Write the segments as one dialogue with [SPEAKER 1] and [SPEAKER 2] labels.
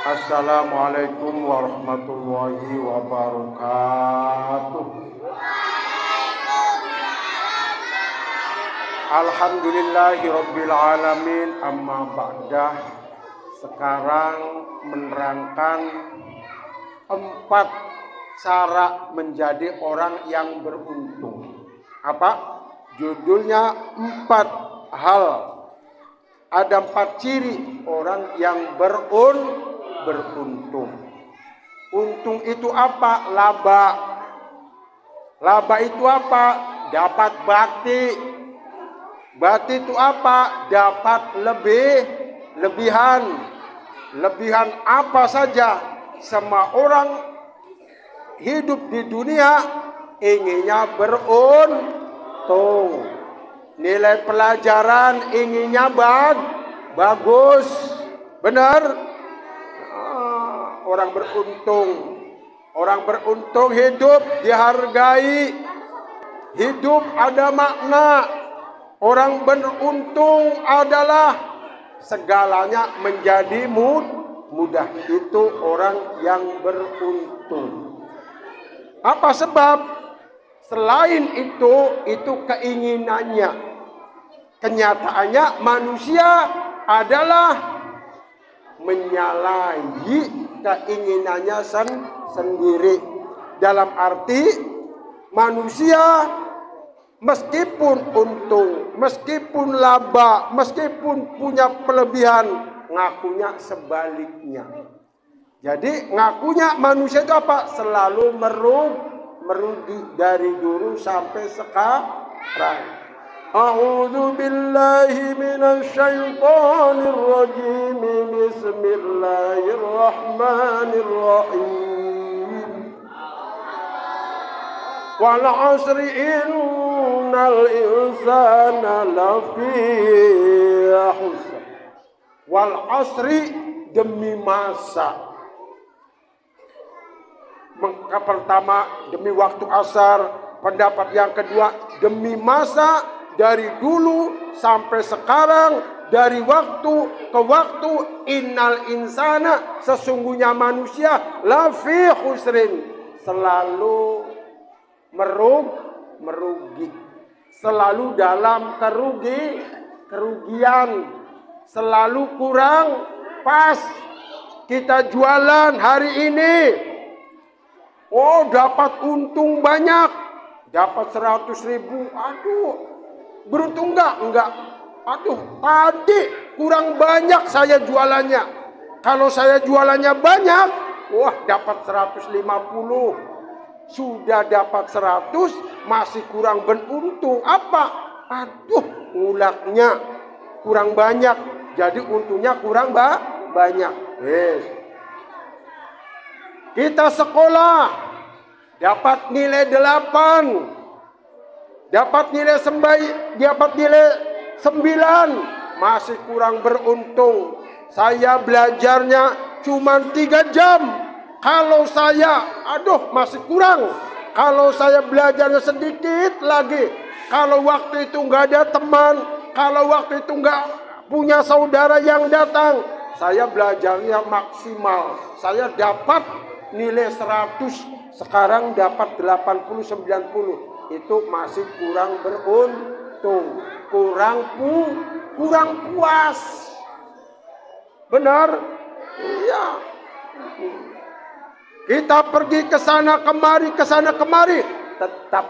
[SPEAKER 1] Assalamualaikum warahmatullahi wabarakatuh. Alhamdulillahirabbil alamin, amma ba'dah. Sekarang menerangkan 4 cara menjadi orang yang beruntung. Apa? Judulnya 4 hal. Ada 4 ciri orang yang beruntung. Untung itu apa? Laba. Laba itu apa? Dapat bakti. Bakti itu apa? Dapat lebihan. Lebihan apa saja? Semua orang hidup di dunia inginnya beruntung. Nilai pelajaran inginnya bagus. Benar? Orang beruntung hidup dihargai, hidup ada makna. Orang beruntung adalah segalanya menjadi mudah. Itu orang yang beruntung. Apa sebab? Selain itu keinginannya. Kenyataannya manusia adalah menyalahi keinginannya sendiri. Dalam arti manusia meskipun untung, meskipun laba, meskipun punya kelebihan, ngakunya sebaliknya. Jadi ngakunya manusia itu apa? Selalu merugi dari dulu sampai sekarang. A'udzu billahi minasy syaithanir rajim. Bismillahirrahmanirrahim. Wal 'asri innal insana lafi khusr. Wal 'asri demi masa. Pertama demi waktu asar, pendapat yang kedua demi masa. Dari dulu sampai sekarang, dari waktu ke waktu, innal insana, sesungguhnya manusia, lafi khusrin, selalu merugi, selalu dalam kerugian, selalu kurang pas. Kita jualan hari ini, dapat untung banyak, dapat 100.000, aduh, beruntung enggak? Aduh, tadi kurang banyak saya jualannya. Kalau saya jualannya banyak, dapat 150. Sudah dapat 100, masih kurang beruntung. Apa? Aduh, ngulaknya kurang banyak. Jadi untungnya kurang banyak. Yes. Kita sekolah, dapat nilai 8. Dapat nilai 9, masih kurang beruntung. Saya belajarnya cuma 3 jam. Kalau saya, masih kurang. Kalau saya belajarnya sedikit lagi. Kalau waktu itu nggak ada teman, kalau waktu itu nggak punya saudara yang datang, saya belajarnya maksimal. Saya dapat nilai 100, sekarang dapat 80-90. Itu masih kurang beruntung, kurang puas. Benar? Iya. Kita pergi ke sana kemari, tetap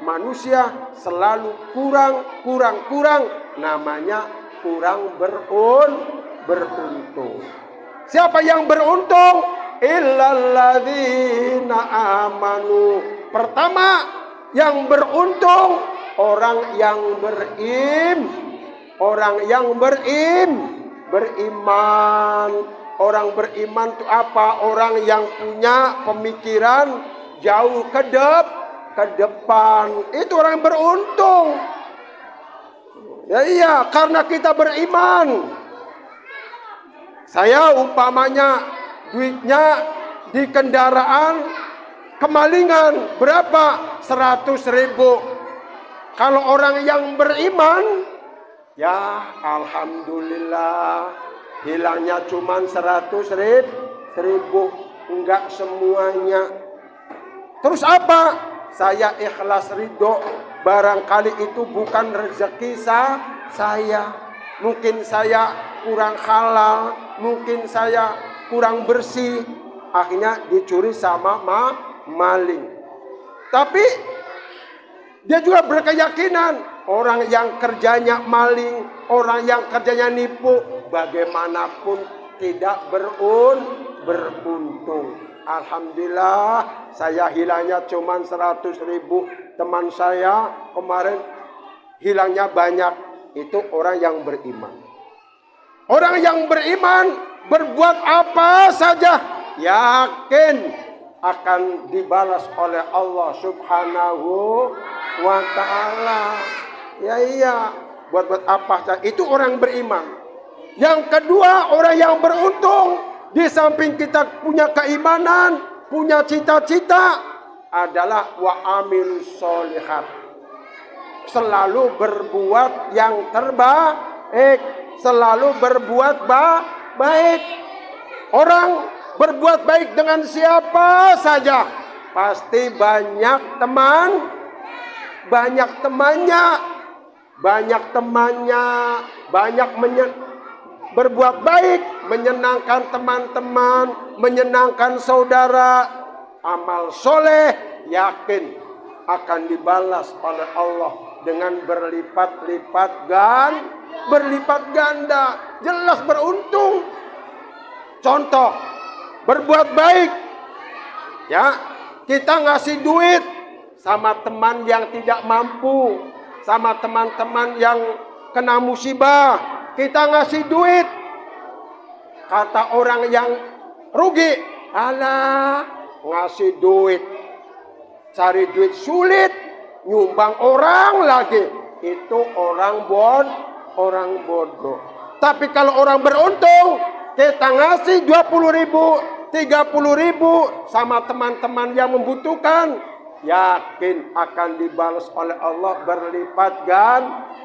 [SPEAKER 1] manusia selalu kurang. Namanya kurang beruntung. Siapa yang beruntung? Illalladzina amanu. Pertama, yang beruntung orang yang beriman. Orang beriman itu apa? Orang yang punya pemikiran jauh ke depan. Itu orang beruntung. Ya iya, karena kita beriman. Saya umpamanya duitnya di kendaraan kemalingan berapa? 100.000. Kalau orang yang beriman, ya alhamdulillah, Hilangnya cuman 100.000. Enggak semuanya. Terus apa? Saya ikhlas ridho. Barangkali itu bukan rezeki saya. Mungkin saya kurang halal. Mungkin saya kurang bersih. Akhirnya dicuri sama maling. Tapi dia juga berkeyakinan orang yang kerjanya maling, orang yang kerjanya nipu, bagaimanapun tidak beruntung. Alhamdulillah, saya hilangnya cuma 100.000. Teman saya kemarin hilangnya banyak. Itu orang yang beriman. Orang yang beriman berbuat apa saja yakin akan dibalas oleh Allah Subhanahu wa ta'ala. Ya iya, buat apa saja. Itu orang beriman. Yang kedua, orang yang beruntung. Di samping kita punya keimanan, punya cita-cita, adalah wa amilus sholihat. Selalu berbuat yang terbaik. Selalu berbuat baik. Orang berbuat baik dengan siapa saja, pasti banyak temannya, berbuat baik, menyenangkan teman-teman, menyenangkan saudara. Amal soleh yakin akan dibalas oleh Allah dengan berlipat-lipat ganda, jelas beruntung. Contoh, berbuat baik, ya, kita ngasih duit sama teman yang tidak mampu, sama teman-teman yang kena musibah, kita ngasih duit. Kata orang yang rugi, alah, ngasih duit, cari duit sulit, nyumbang orang lagi, itu orang bodoh. Tapi kalau orang beruntung, kita ngasih 20.000, 30.000 sama teman-teman yang membutuhkan, yakin akan dibalas oleh Allah berlipat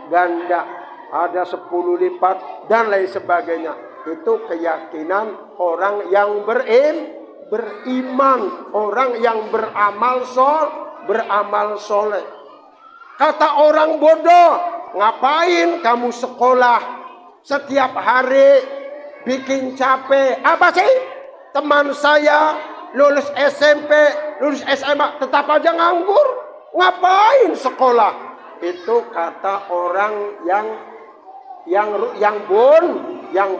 [SPEAKER 1] ganda. Ada 10 lipat dan lain sebagainya. Itu keyakinan orang yang beriman, orang yang beramal soleh. Kata orang bodoh, ngapain kamu sekolah setiap hari? Bikin capek. Apa sih? Teman saya lulus SMP, lulus SMA, tetap aja nganggur. Ngapain sekolah? Itu kata orang yang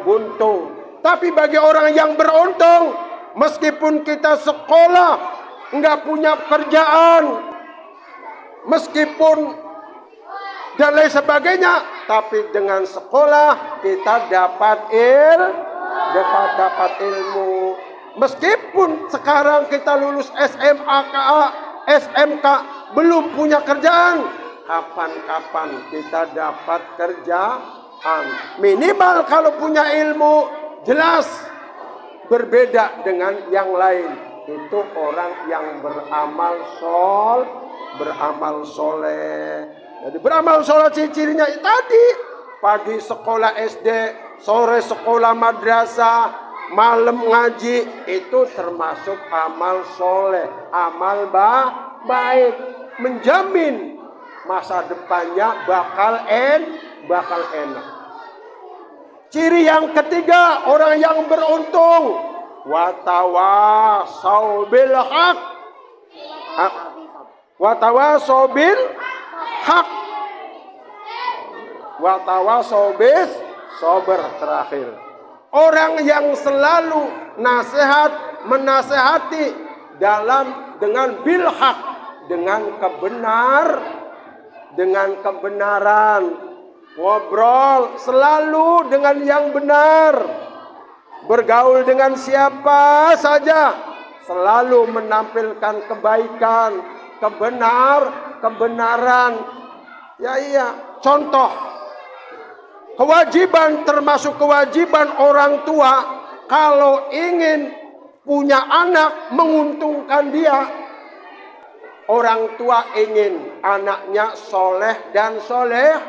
[SPEAKER 1] buntung. Tapi bagi orang yang beruntung, meskipun kita sekolah, nggak punya kerjaan, meskipun dan lain sebagainya, tapi dengan sekolah kita dapat ilmu. Meskipun sekarang kita lulus SMA, SMK, belum punya kerjaan, kapan-kapan kita dapat kerjaan. Minimal kalau punya ilmu, jelas berbeda dengan yang lain. Itu orang yang beramal soleh. Jadi beramal soleh cirinya tadi. Pagi sekolah SD, sore sekolah madrasah, malam ngaji. Itu termasuk amal soleh, amal baik. Menjamin masa depannya bakal enak. Ciri yang ketiga, orang yang beruntung, watawasau bil haq. Watawasau bil hak, watawasau bis sabar terakhir. Orang yang selalu menasehati dengan bil hak, dengan kebenaran, ngobrol selalu dengan yang benar, bergaul dengan siapa saja, selalu menampilkan kebaikan, kebenaran. Ya iya, contoh kewajiban, termasuk kewajiban orang tua kalau ingin punya anak menguntungkan dia. Orang tua ingin anaknya soleh dan solehah.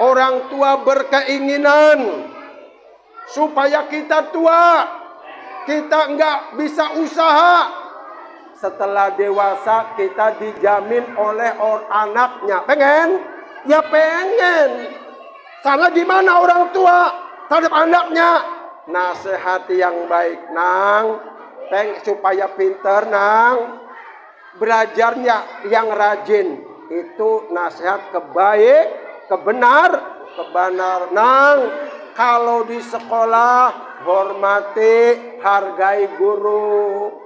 [SPEAKER 1] Orang tua berkeinginan supaya kita tua, kita nggak bisa usaha. Setelah dewasa kita dijamin oleh anaknya. Pengen? Ya pengen. Sana gimana orang tua terhadap anaknya? Nasihati yang baik, nang. Supaya pinter, nang. Belajarnya yang rajin. Itu nasihat kebenar, nang. Kalau di sekolah, hormati, hargai guru.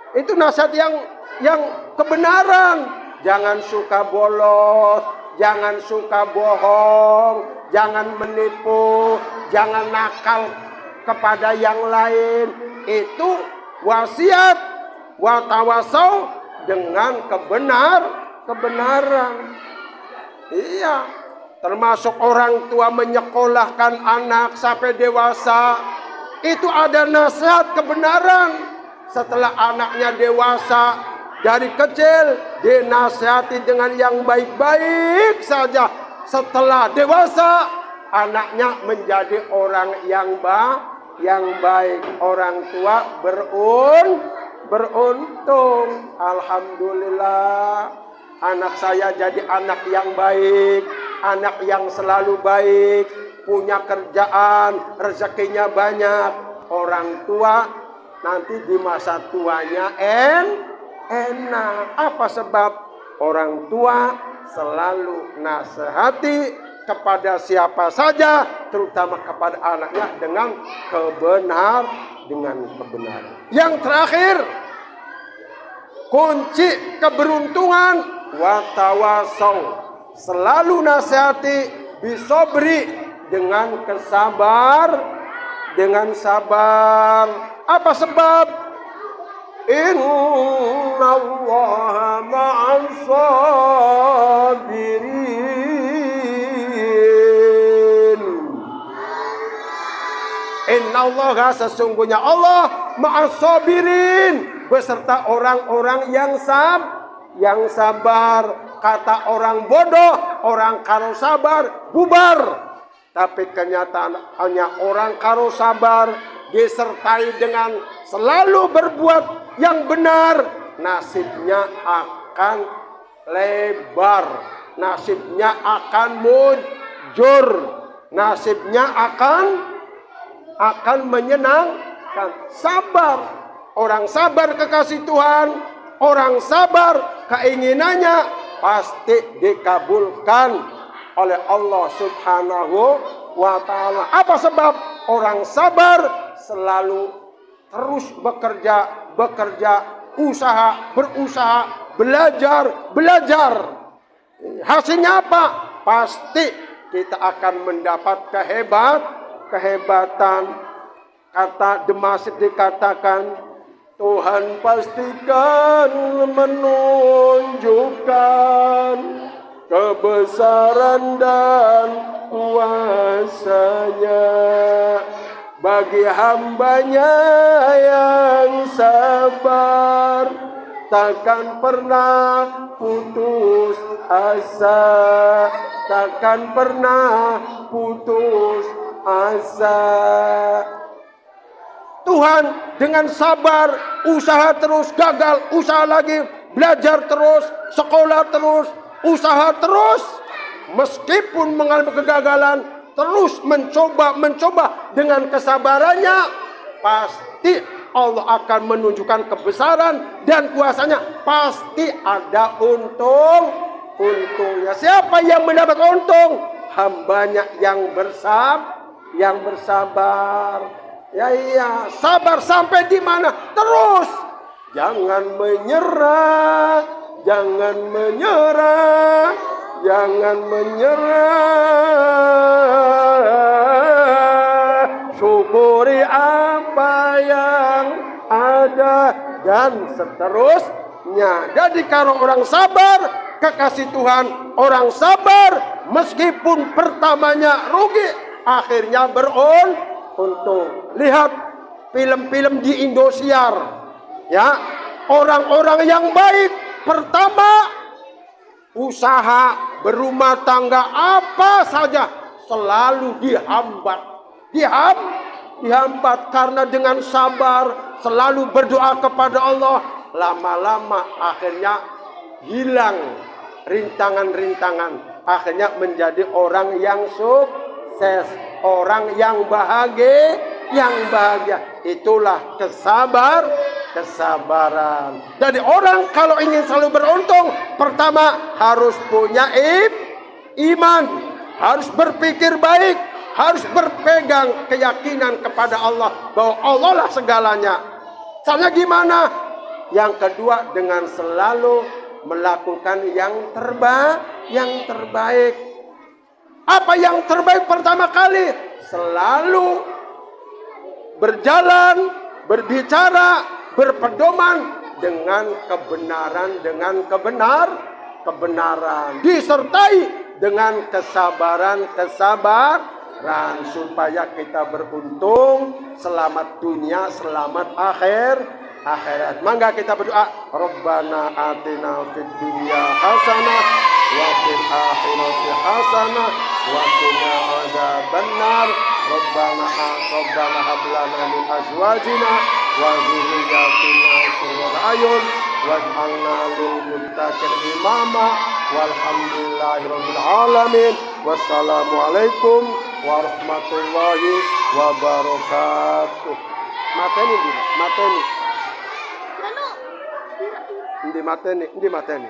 [SPEAKER 1] Itu nasihat yang kebenaran. Jangan suka bolos, jangan suka bohong, jangan menipu, jangan nakal kepada yang lain. Itu wasiat wa tawasau dengan kebenaran. Iya, termasuk orang tua menyekolahkan anak sampai dewasa. Itu ada nasihat kebenaran. Setelah anaknya dewasa, dari kecil dinasihati dengan yang baik-baik saja. Setelah dewasa, anaknya menjadi orang yang baik. Orang tua beruntung. Alhamdulillah, anak saya jadi anak yang baik, anak yang selalu baik, punya kerjaan, rezekinya banyak. Orang tua nanti di masa tuanya enak. Apa sebab? Orang tua selalu nasihati kepada siapa saja, terutama kepada anaknya dengan kebenaran. Yang terakhir, kunci keberuntungan watawasau. Selalu nasihati bisobri dengan sabar. Apa sebab? Innallaha ma'as sabirin. Innallaha, sesungguhnya Allah, ma'as sabirin, beserta orang-orang yang sabar. Kata orang bodoh, orang karo sabar, bubar. Tapi kenyataannya orang karo sabar disertai dengan selalu berbuat yang benar, nasibnya akan lebar, nasibnya akan mujur, nasibnya akan menyenangkan. Sabar, orang sabar kekasih Tuhan, orang sabar keinginannya pasti dikabulkan oleh Allah Subhanahu wa ta'ala. Apa sebab? Orang sabar selalu terus bekerja, berusaha, belajar. Hasilnya apa? Pasti kita akan mendapat kehebatan. Kata Demasif dikatakan, Tuhan pastikan menunjukkan kebesaran dan kuasanya bagi hambanya yang sabar, takkan pernah putus asa, takkan pernah putus asa. Tuhan dengan sabar, usaha terus, gagal, usaha lagi, belajar terus, sekolah terus, usaha terus, meskipun mengalami kegagalan, terus mencoba dengan kesabarannya, pasti Allah akan menunjukkan kebesaran dan kuasanya. Pasti ada untungnya. Siapa yang mendapat untung? Hambanya yang bersabar. Ya iya, sabar sampai di mana? Terus jangan menyerah. Syukuri apa yang ada dan seterusnya. Jadi kalau orang sabar, kekasih Tuhan, orang sabar meskipun pertamanya rugi, akhirnya beruntung. Lihat film-film di Indosiar, ya, orang-orang yang baik pertama usaha berumah tangga apa saja selalu dihambat, dihambat. Karena dengan sabar, selalu berdoa kepada Allah, lama-lama akhirnya hilang rintangan-rintangan. Akhirnya menjadi orang yang sukses, orang yang bahagia. Itulah kesabaran. Jadi orang kalau ingin selalu beruntung, pertama harus punya iman, harus berpikir baik, harus berpegang keyakinan kepada Allah bahwa Allah lah segalanya. Caranya gimana? Yang kedua, dengan selalu melakukan yang terbaik. Apa yang terbaik? Pertama kali selalu berjalan, berbicara, berpedoman dengan kebenaran, disertai dengan kesabaran supaya kita beruntung, selamat dunia, selamat akhirat. Mangga kita berdoa. Rabbana atina fid dunya hasanah wa fil akhirati hasanah wa qina adzabannar. Rabbana hab lana min azwajina wa dhurriyyatina qurrata a'yun waj'alna lil muttaqina imama. Walhamdulillahirabbil alamin. Wassalamualaikum warahmatullahi wabarakatuh. Mateni. Ndi mateni.